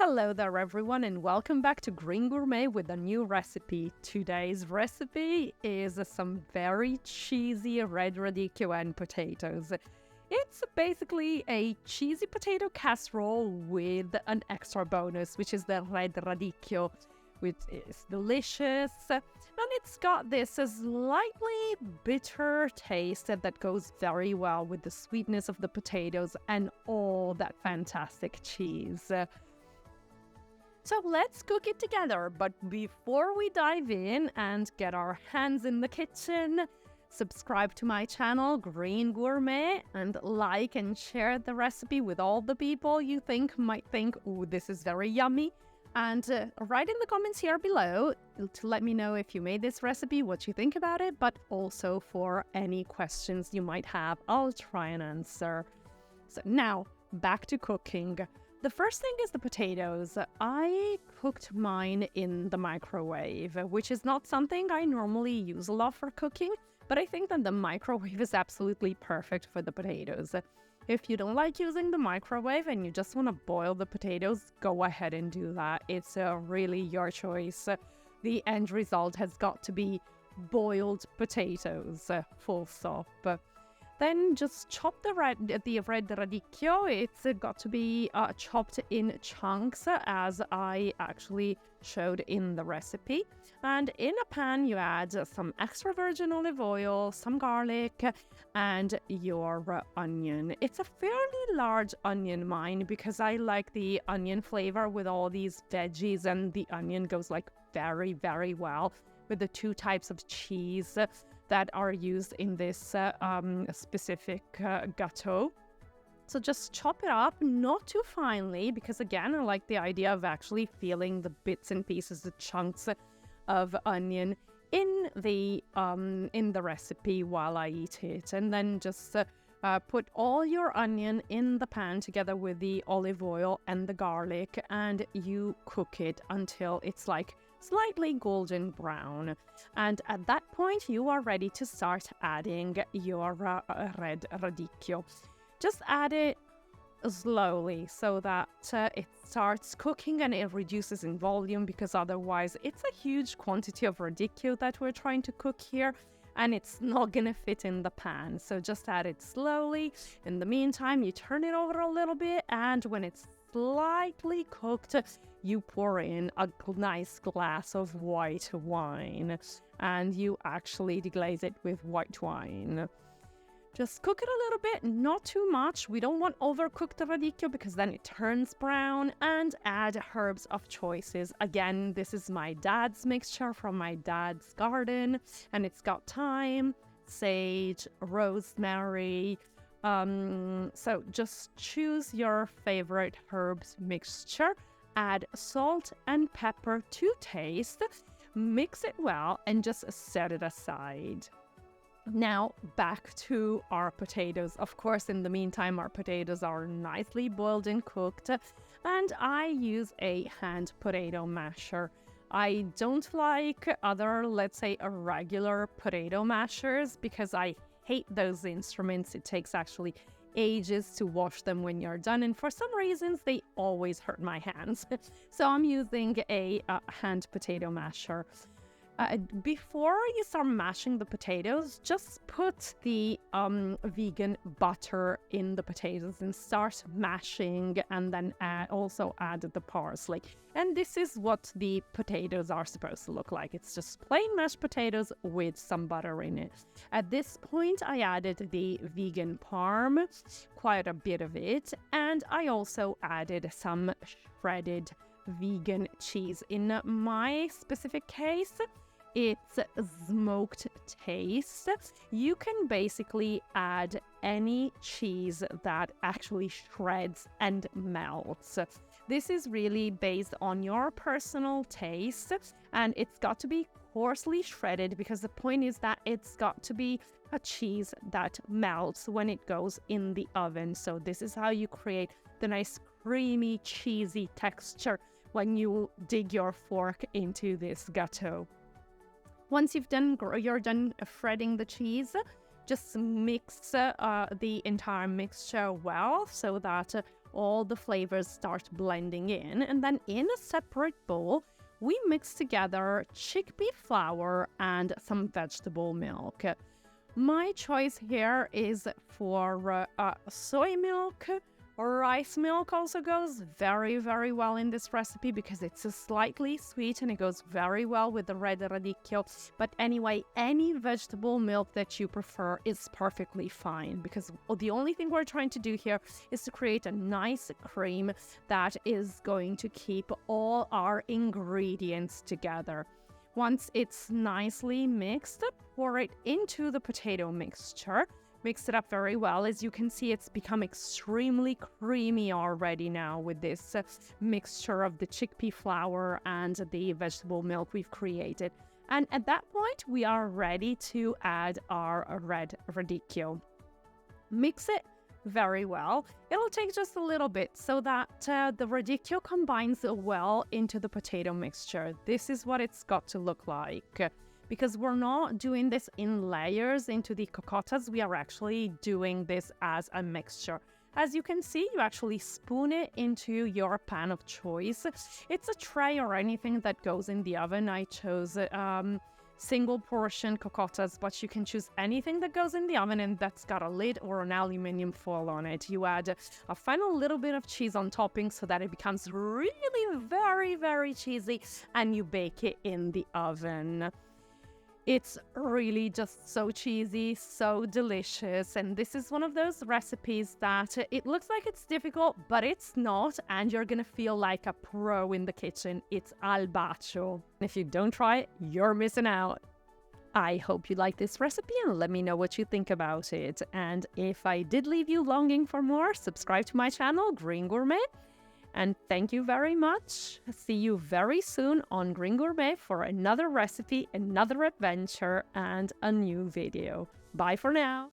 Hello there everyone and welcome back to Green Gourmet with a new recipe. Today's recipe is some very cheesy red radicchio and potatoes. It's basically a cheesy potato casserole with an extra bonus, which is the red radicchio, which is delicious. And it's got this slightly bitter taste that goes very well with the sweetness of the potatoes and all that fantastic cheese. So let's cook it together, but before we dive in and get our hands in the kitchen, subscribe to my channel, Green Gourmet, and like and share the recipe with all the people you think might think, "Ooh, this is very yummy." And write in the comments here below to let me know if you made this recipe, what you think about it, but also for any questions you might have, I'll try and answer. So now, back to cooking. The first thing is the potatoes. I cooked mine in the microwave, which is not something I normally use a lot for cooking, but I think that the microwave is absolutely perfect for the potatoes. If you don't like using the microwave and you just want to boil the potatoes, go ahead and do that. It's really your choice. The end result has got to be boiled potatoes, full stop. Then just chop the red radicchio. It's got to be chopped in chunks as I actually showed in the recipe. And in a pan you add some extra virgin olive oil, some garlic, and your onion. It's a fairly large onion, mine, because I like the onion flavor with all these veggies, and the onion goes like very, very well with the two types of cheese that are used in this specific Gateau. So just chop it up, not too finely, because again, I like the idea of actually feeling the bits and pieces, the chunks of onion in the recipe while I eat it. And then just put all your onion in the pan together with the olive oil and the garlic, and you cook it until it's like slightly golden brown. And at that point you are ready to start adding your red radicchio. Just add it slowly so that it starts cooking and it reduces in volume, because otherwise it's a huge quantity of radicchio that we're trying to cook here and it's not gonna fit in the pan. So just add it slowly. In the meantime, you turn it over a little bit, and when it's slightly cooked, you pour in a nice glass of white wine, and you actually deglaze it with white wine. Just cook it a little bit, not too much. We don't want overcooked radicchio because then it turns brown. And add herbs of choices. Again, this is my dad's mixture from my dad's garden, and it's got thyme, sage, rosemary. So just choose your favorite herbs mixture. Add salt and pepper to taste. Mix it well and just set it aside. Now back to our potatoes. Of course, in the meantime, our potatoes are nicely boiled and cooked, and I use a hand potato masher. I don't like other, let's say, regular potato mashers, because I hate those instruments. It takes actually ages to wash them when you're done, and for some reasons they always hurt my hands. So I'm using a hand potato masher. Before you start mashing the potatoes, just put the vegan butter in the potatoes and start mashing, and then also add the parsley. And this is what the potatoes are supposed to look like. It's just plain mashed potatoes with some butter in it. At this point, I added the vegan parm, quite a bit of it, and I also added some shredded vegan cheese. In my specific case, it's smoked taste. You can basically add any cheese that actually shreds and melts. This is really based on your personal taste, and it's got to be coarsely shredded, because the point is that it's got to be a cheese that melts when it goes in the oven. So this is how you create the nice creamy cheesy texture when you dig your fork into this Gateau. Once you're done shredding the cheese, just mix the entire mixture well so that all the flavors start blending in. And then in a separate bowl, we mix together chickpea flour and some vegetable milk. My choice here is for soy milk. Rice milk also goes very, very well in this recipe because it's slightly sweet and it goes very well with the red radicchio. But anyway, any vegetable milk that you prefer is perfectly fine, because the only thing we're trying to do here is to create a nice cream that is going to keep all our ingredients together. Once it's nicely mixed, pour it into the potato mixture. Mix it up very well. As you can see, it's become extremely creamy already now with this mixture of the chickpea flour and the vegetable milk we've created. And at that point, we are ready to add our red radicchio. Mix it very well. It'll take just a little bit so that the radicchio combines well into the potato mixture. This is what it's got to look like. Because we're not doing this in layers into the cocottas, we are actually doing this as a mixture. As you can see, you actually spoon it into your pan of choice. It's a tray or anything that goes in the oven. I chose single portion cocottas, but you can choose anything that goes in the oven and that's got a lid or an aluminium foil on it. You add a final little bit of cheese on topping so that it becomes really very, very cheesy, and you bake it in the oven. It's really just so cheesy, so delicious, and this is one of those recipes that it looks like it's difficult, but it's not, and you're gonna feel like a pro in the kitchen. It's al bacio. If you don't try it, you're missing out. I hope you like this recipe and let me know what you think about it. And if I did leave you longing for more, subscribe to my channel, Green Gourmet. And thank you very much. See you very soon on Green Gourmet for another recipe, another adventure, and a new video. Bye for now.